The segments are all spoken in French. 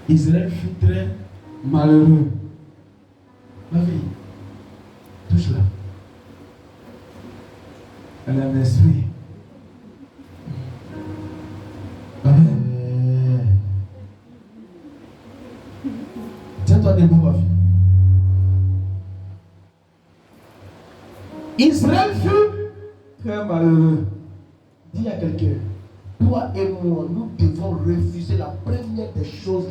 Israël fut très malheureux. Ma vie, touche là. Elle a un esprit. Tiens-toi debout, ma fille. Israël fut très malheureux. Dis à quelqu'un, toi et moi, nous devons refuser la première des choses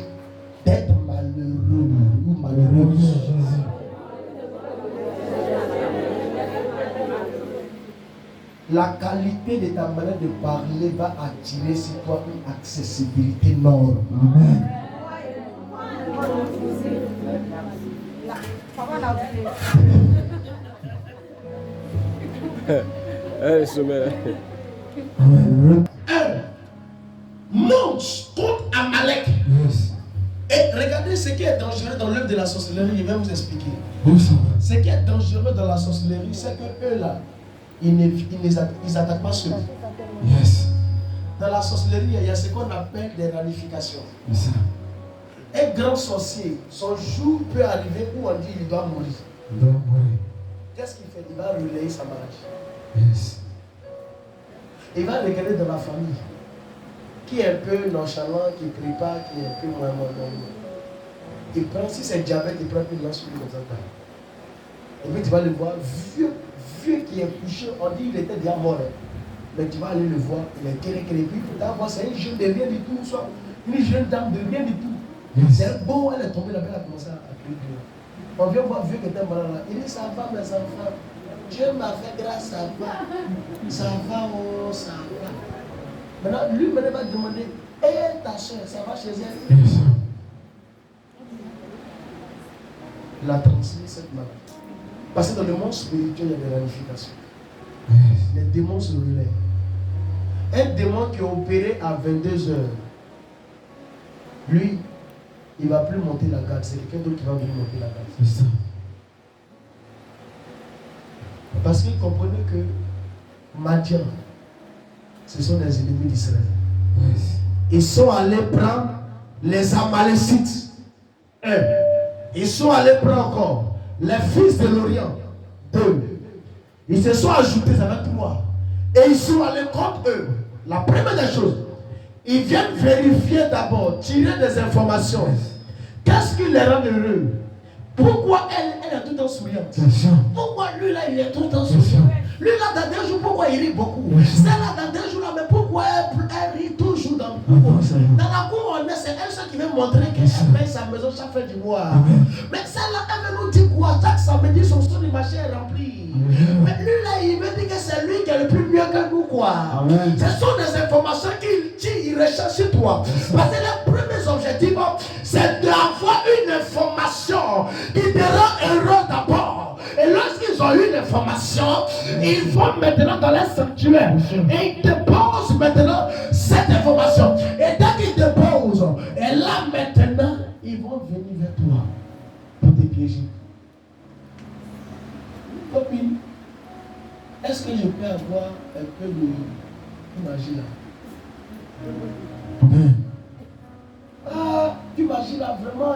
d'être malheureux ou malheureuse. La qualité de ta manière de parler va attirer sur toi une accessibilité énorme. Amen. Monte contre Amalek. Yes. Et regardez ce qui est dangereux dans l'œuvre de la sorcellerie. Je vais vous expliquer. Ce qui est dangereux dans la sorcellerie, c'est que eux là, ils n'attaquent pas seuls. Yes. Dans la sorcellerie, il y a ce qu'on appelle des ramifications. Yes. Un grand sorcier, son jour peut arriver où on dit qu'il doit mourir. Qu'est-ce qu'il fait? Il va relayer sa maladie. Yes. Il va regarder dans la famille qui est un peu nonchalant, qui ne prie pas, qui est un peu moins normal. Il prend, si c'est diabète, il prend une lance sur le temps. Et puis tu vas le voir, vieux qui est couché, on dit qu'il était déjà mort. Mais tu vas aller le voir, il est créé. Puis pourtant, c'est une jeune de rien du tout, soit une jeune dame de rien du tout. Yes. C'est beau, elle est tombée là-bas, elle a commencé à crier. On vient voir vieux qui était malade là. Il dit, ça va mes enfants. Dieu m'a fait grâce, ça va. Ça va, oh, ça va. Maintenant, lui va demander, hé ta soeur, ça va chez elle? Yes. Il a transmis cette maladie. Parce que dans le monde spirituel, il y a des ramifications. Yes. Les démons se relaient. Un démon qui est opéré à 22h, lui, il ne va plus monter la garde. C'est quelqu'un d'autre qui va venir monter la garde. C'est ça. Parce qu'il comprenait que Madian, ce sont des ennemis d'Israël. Yes. Ils sont allés prendre les Amalécites. Ils sont allés prendre encore les fils de l'Orient. 2. Ils se sont ajoutés, ça va 3. Et ils sont allés contre eux. La première des choses, ils viennent vérifier d'abord, tirer des informations. Qu'est-ce qui les rend heureux? Pourquoi elle est tout le temps souriante? Pourquoi lui là il est tout le temps souriant? Lui là dans 2 jours, pourquoi il rit beaucoup? Celle-là dans 2 jours là, mais pourquoi elle rit toujours dans le cour? Dans la cour, c'est elle seule qui veut montrer qu'elle paye sa maison chaque fin du mois. Mais celle-là, elle veut nous dire quoi? Chaque samedi, son du marché est rempli. Mais lui là, il veut dire que c'est lui qui est le plus mieux que nous quoi. Ce sont des informations qu'il recherche sur toi. Parce que le premier objectif, c'est d'avoir une information qui te rend heureux d'abord. Et lorsqu'ils ont eu l'information, ils vont maintenant dans les sanctuaires et ils déposent maintenant cette information. Et dès qu'ils déposent, et là maintenant, ils vont venir vers toi pour te piéger. Copine, est-ce que je peux avoir un peu de magie là? Ah, tu imagines là vraiment,